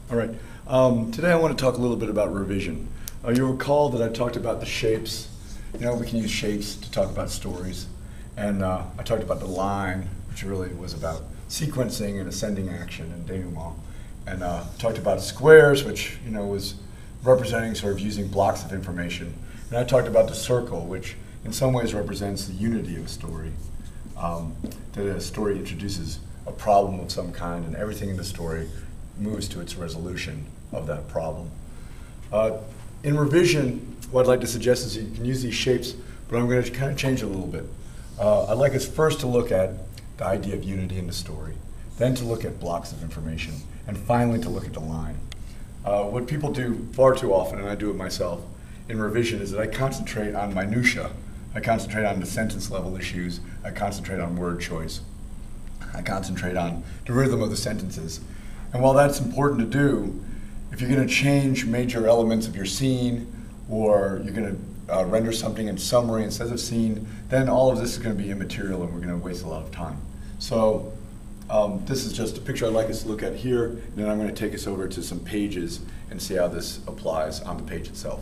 All right. Today I want to talk a little bit about revision. You'll recall that I talked about the shapes. We can use shapes to talk about stories. And I talked about the line, which really was about sequencing and ascending action and denouement. And talked about squares, which was representing sort of using blocks of information. And I talked about the circle, which in some ways represents the unity of a story. That a story introduces a problem of some kind, and everything in the story moves to its resolution of that problem. In revision, what I'd like to suggest is you can use these shapes, but I'm going to kind of change it a little bit. I'd like us first to look at the idea of unity in the story, then to look at blocks of information, and finally to look at the line. What people do far too often, and I do it myself, in revision is that I concentrate on minutia. I concentrate on the sentence level issues. I concentrate on word choice. I concentrate on the rhythm of the sentences. And while that's important to do, if you're going to change major elements of your scene, or you're going to render something in summary instead of scene, then all of this is going to be immaterial and we're going to waste a lot of time. So this is just a picture I'd like us to look at here, and then I'm going to take us over to some pages and see how this applies on the page itself.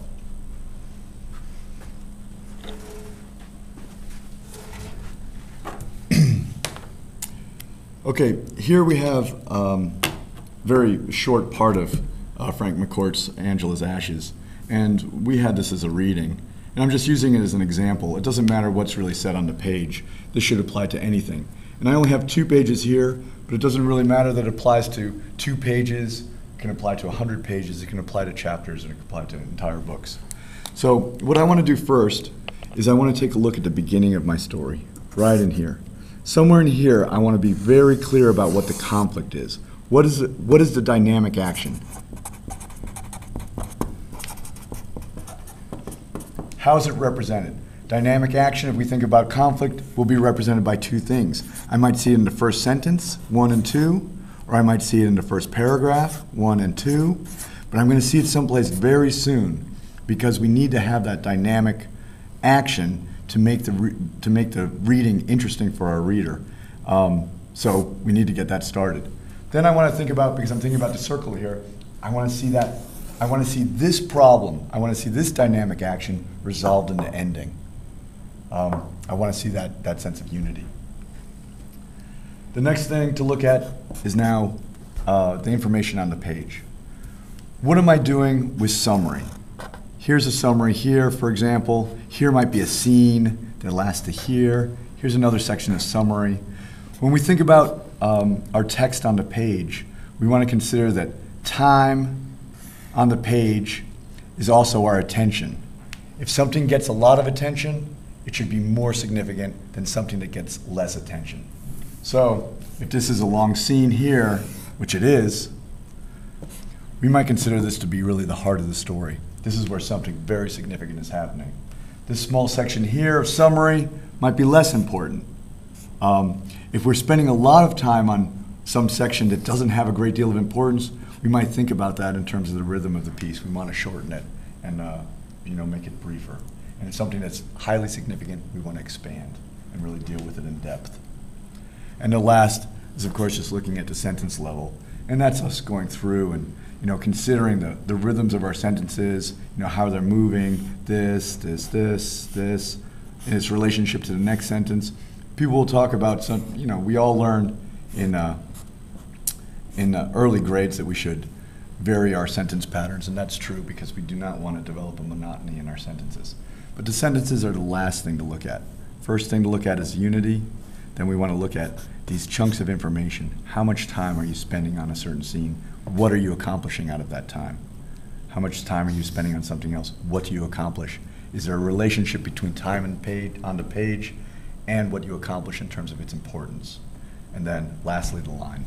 Okay, here we have a very short part of Frank McCourt's Angela's Ashes, and we had this as a reading. And I'm just using it as an example. It doesn't matter what's really said on the page. This should apply to anything. And I only have 2 pages here, but it doesn't really matter that it applies to 2 pages. It can apply to 100 pages. It can apply to chapters, and it can apply to entire books. So what I want to do first is I want to take a look at the beginning of my story, right in here. Somewhere in here, I want to be very clear about what the conflict is. What is the dynamic action? How is it represented? Dynamic action, if we think about conflict, will be represented by 2 things. I might see it in the first sentence, 1 and 2, or I might see it in the first paragraph, 1 and 2, but I'm going to see it someplace very soon because we need to have that dynamic action to make the reading interesting for our reader. So we need to get that started. Then I want to think about, because I'm thinking about the circle here, I want to see this problem, I want to see this dynamic action resolved in the ending. I want to see that sense of unity. The next thing to look at is now the information on the page. What am I doing with summary? Here's a summary here, for example. Here might be a scene that lasts to here. Here's another section of summary. When we think about our text on the page, we want to consider that time on the page is also our attention. If something gets a lot of attention, it should be more significant than something that gets less attention. So if this is a long scene here, which it is, we might consider this to be really the heart of the story. This is where something very significant is happening. This small section here of summary might be less important. If we're spending a lot of time on some section that doesn't have a great deal of importance, we might think about that in terms of the rhythm of the piece. We want to shorten it and make it briefer. And it's something that's highly significant, we want to expand and really deal with it in depth. And the last is, of course, just looking at the sentence level. And that's us going through and considering the rhythms of our sentences, how they're moving, this, in its relationship to the next sentence. People will talk about we all learned in early grades that we should vary our sentence patterns, and that's true because we do not want to develop a monotony in our sentences. But the sentences are the last thing to look at. First thing to look at is unity. Then we want to look at these chunks of information. How much time are you spending on a certain scene? What are you accomplishing out of that time? How much time are you spending on something else? What do you accomplish? Is there a relationship between time and on the page and what you accomplish in terms of its importance? And then lastly, the line.